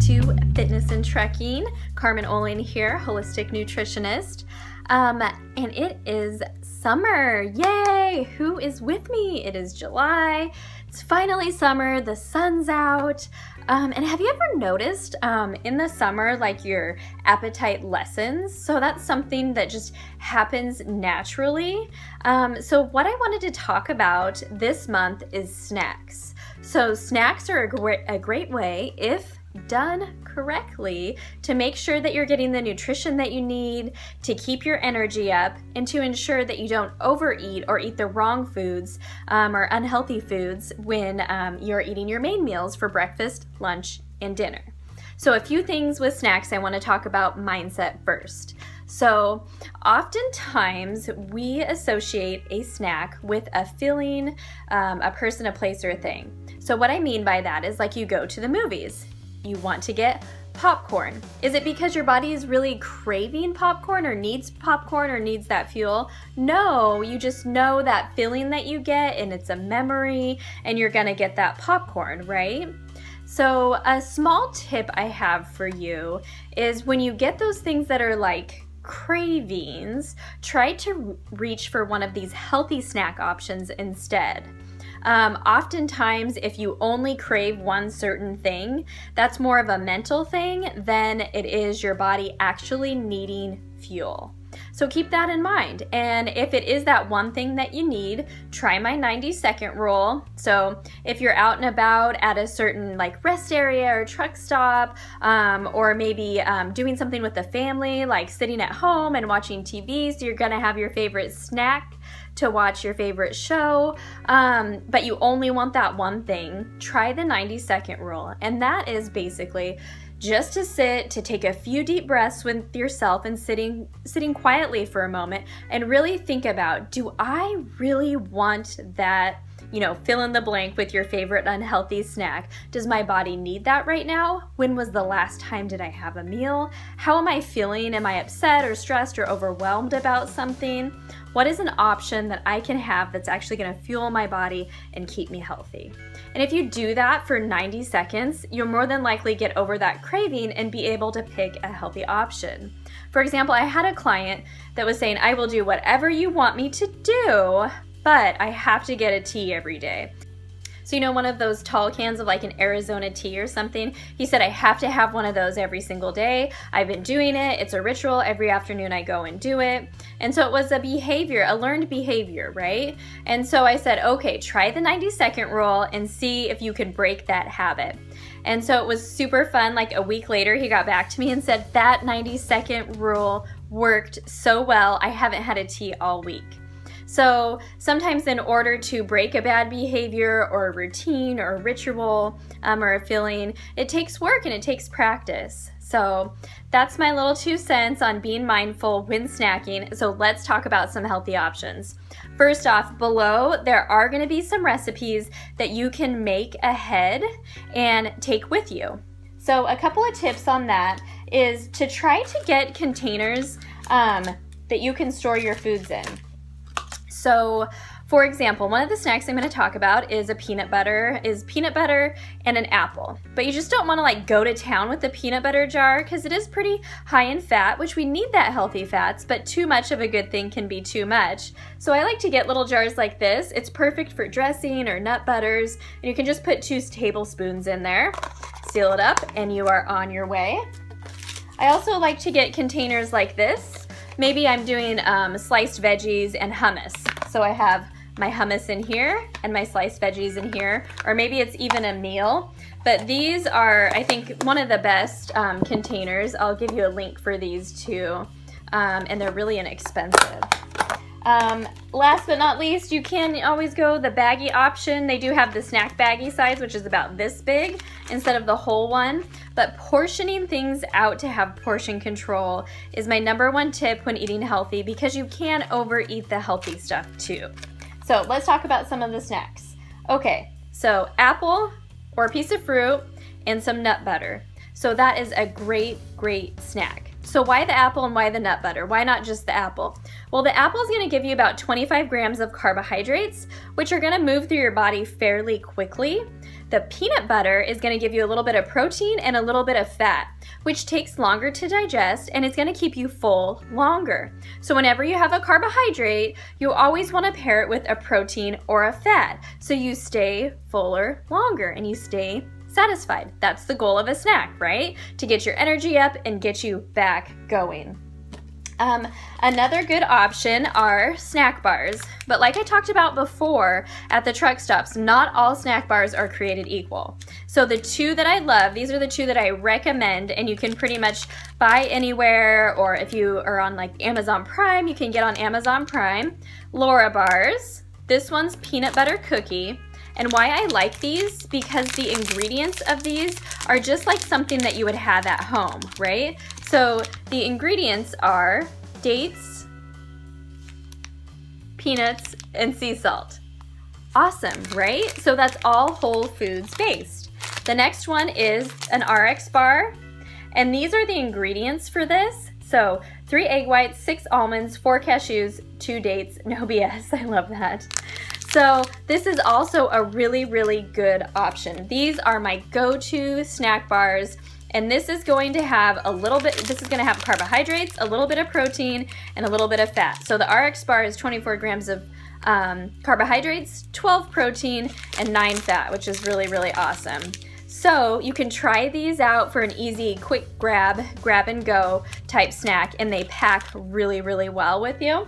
to Fitness and Trekking. Carmen Olin here, holistic nutritionist. And it is summer, yay! Who is with me? It is July, it's finally summer, the sun's out. And have you ever noticed in the summer, like your appetite lessens? So that's something that just happens naturally. So what I wanted to talk about this month is snacks. So snacks are a great way, if done correctly, to make sure that you're getting the nutrition that you need, to keep your energy up, and to ensure that you don't overeat or eat the wrong foods or unhealthy foods when you're eating your main meals for breakfast, lunch, and dinner. So a few things with snacks I want to talk about mindset first. So oftentimes we associate a snack with a feeling, a person, a place, or a thing. So what I mean by that is, like, you go to the movies. You want to get popcorn. Is it because your body is really craving popcorn or needs that fuel? No, you just know that feeling that you get, and it's a memory, and you're gonna get that popcorn, right? So a small tip I have for you is, when you get those things that are like cravings, try to reach for one of these healthy snack options instead. Oftentimes, if you only crave one certain thing, that's more of a mental thing than it is your body actually needing fuel. So keep that in mind. And if it is that one thing that you need, try my 90-second rule. So if you're out and about at a certain like rest area or truck stop, or maybe doing something with the family, like sitting at home and watching TV, so you're gonna have your favorite snack to watch your favorite show, but you only want that one thing, try the 90-second rule. And that is basically just to sit, to take a few deep breaths with yourself and sitting quietly for a moment and really think about, do I really want that, you know, fill in the blank with your favorite unhealthy snack? Does my body need that right now? When was the last time did I have a meal? How am I feeling? Am I upset or stressed or overwhelmed about something? What is an option that I can have that's actually gonna fuel my body and keep me healthy? And if you do that for 90 seconds, you'll more than likely get over that craving and be able to pick a healthy option. For example, I had a client that was saying, I will do whatever you want me to do, but I have to get a tea every day. So you know, one of those tall cans of like an Arizona tea or something? He said, I have to have one of those every single day. I've been doing it. It's a ritual. Every afternoon I go and do it. And so it was a behavior, a learned behavior, right? And so I said, okay, try the 90-second rule and see if you can break that habit. And so it was super fun. Like a week later, he got back to me and said, that 90-second rule worked so well. I haven't had a tea all week. So sometimes in order to break a bad behavior or a routine or a ritual or a feeling, it takes work and it takes practice. So that's my little 2 cents on being mindful when snacking. So let's talk about some healthy options. First off, below there are going to be some recipes that you can make ahead and take with you. So a couple of tips on that is to try to get containers that you can store your foods in. So, for example, one of the snacks I'm going to talk about is peanut butter and an apple. But you just don't want to like go to town with the peanut butter jar, because it is pretty high in fat, which we need that healthy fats, but too much of a good thing can be too much. So I like to get little jars like this. It's perfect for dressing or nut butters, and you can just put 2 tablespoons in there, seal it up, and you are on your way. I also like to get containers like this. Maybe I'm doing sliced veggies and hummus. So I have my hummus in here and my sliced veggies in here, or maybe it's even a meal. But these are, I think, one of the best containers. I'll give you a link for these too, and they're really inexpensive. Last but not least, you can always go the baggy option. They do have the snack baggy size, which is about this big instead of the whole one. But portioning things out to have portion control is my #1 tip when eating healthy, because you can overeat the healthy stuff too. So let's talk about some of the snacks. Okay, so apple or a piece of fruit and some nut butter. So that is a great, great snack. So why the apple and why the nut butter? Why not just the apple? Well, the apple is going to give you about 25 grams of carbohydrates, which are going to move through your body fairly quickly. The peanut butter is gonna give you a little bit of protein and a little bit of fat, which takes longer to digest and it's gonna keep you full longer. So whenever you have a carbohydrate, you always wanna pair it with a protein or a fat, so you stay fuller longer and you stay satisfied. That's the goal of a snack, right? To get your energy up and get you back going. Another good option are snack bars, but like I talked about before at the truck stops, not all snack bars are created equal. So the two that I love, these are the two that I recommend, and you can pretty much buy anywhere, or if you are on like Amazon Prime, you can get on Amazon Prime. Laura bars, this one's peanut butter cookie. And why I like these, because the ingredients of these are just like something that you would have at home, right? So the ingredients are dates, peanuts, and sea salt. Awesome, right? So that's all whole foods based. The next one is an RX bar, and these are the ingredients for this. So 3 egg whites, 6 almonds, 4 cashews, 2 dates, no BS, I love that. So this is also a really, really good option. These are my go-to snack bars, and this is going to have a little bit, this is gonna have carbohydrates, a little bit of protein, and a little bit of fat. So the RX bar is 24 grams of carbohydrates, 12 protein, and 9 fat, which is really, really awesome. So you can try these out for an easy, quick grab and go type snack, and they pack really, really well with you.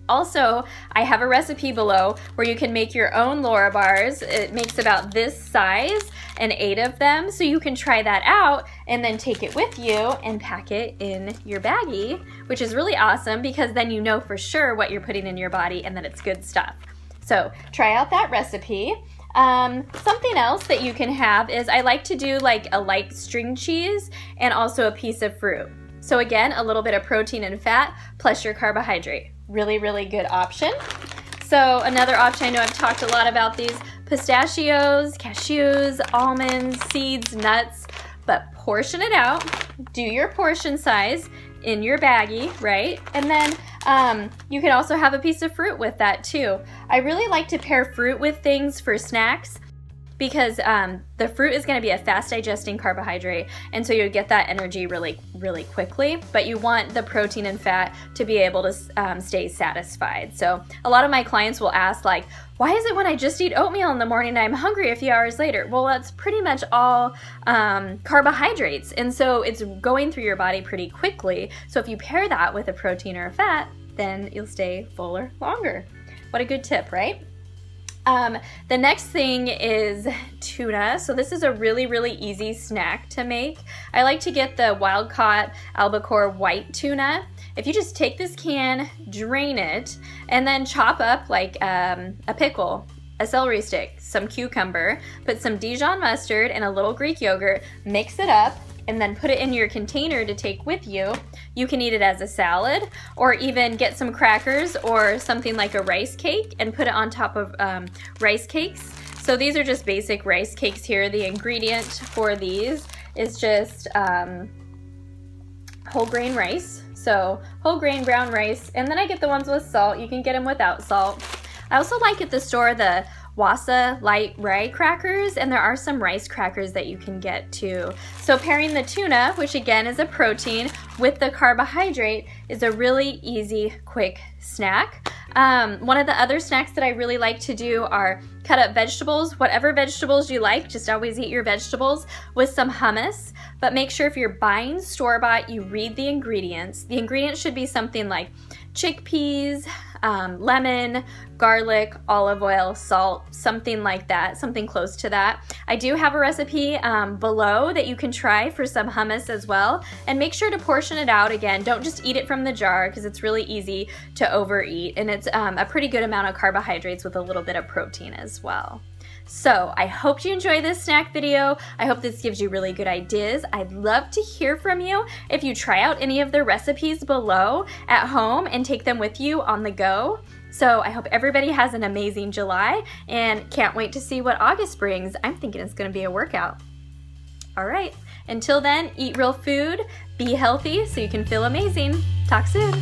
Also, I have a recipe below where you can make your own Laura bars. It makes about this size and 8 of them, so you can try that out and then take it with you and pack it in your baggie, which is really awesome because then you know for sure what you're putting in your body and that it's good stuff. So try out that recipe. Something else that you can have is I like to do like a light string cheese and also a piece of fruit. So again, a little bit of protein and fat plus your carbohydrate. Really, really good option. So another option, I know I've talked a lot about these, pistachios, cashews, almonds, seeds, nuts, but portion it out. Do your portion size in your baggie, right? And then you can also have a piece of fruit with that too. I really like to pair fruit with things for snacks because the fruit is going to be a fast digesting carbohydrate, and so you get that energy really, really quickly, but you want the protein and fat to be able to stay satisfied. So a lot of my clients will ask like, why is it when I just eat oatmeal in the morning I'm hungry a few hours later? Well, that's pretty much all carbohydrates, and so it's going through your body pretty quickly. So if you pair that with a protein or a fat, then you'll stay fuller longer. What a good tip, right? The next thing is tuna. So this is a really, really easy snack to make. I like to get the wild caught albacore white tuna. If you just take this can, drain it, and then chop up like a pickle, a celery stick, some cucumber, put some Dijon mustard and a little Greek yogurt, mix it up, and then put it in your container to take with you. You can eat it as a salad, or even get some crackers or something like a rice cake and put it on top of rice cakes. So these are just basic rice cakes here. The ingredient for these is just whole grain rice. So whole grain brown rice, and then I get the ones with salt. You can get them without salt. I also like at the store the Wassa light rye crackers, and there are some rice crackers that you can get too. So pairing the tuna, which again is a protein, with the carbohydrate is a really easy, quick snack. One of the other snacks that I really like to do are cut up vegetables, whatever vegetables you like, just always eat your vegetables with some hummus, but make sure if you're buying store-bought, you read the ingredients. The ingredients should be something like chickpeas, lemon, garlic, olive oil, salt, something like that, something close to that. I do have a recipe below that you can try for some hummus as well, and make sure to portion it out. Again, don't just eat it from the jar because it's really easy to overeat, and it's a pretty good amount of carbohydrates with a little bit of protein as well. So I hope you enjoy this snack video. I hope this gives you really good ideas. I'd love to hear from you if you try out any of the recipes below at home and take them with you on the go. So I hope everybody has an amazing July and can't wait to see what August brings. I'm thinking it's gonna be a workout. All right, until then, eat real food, be healthy so you can feel amazing. Talk soon.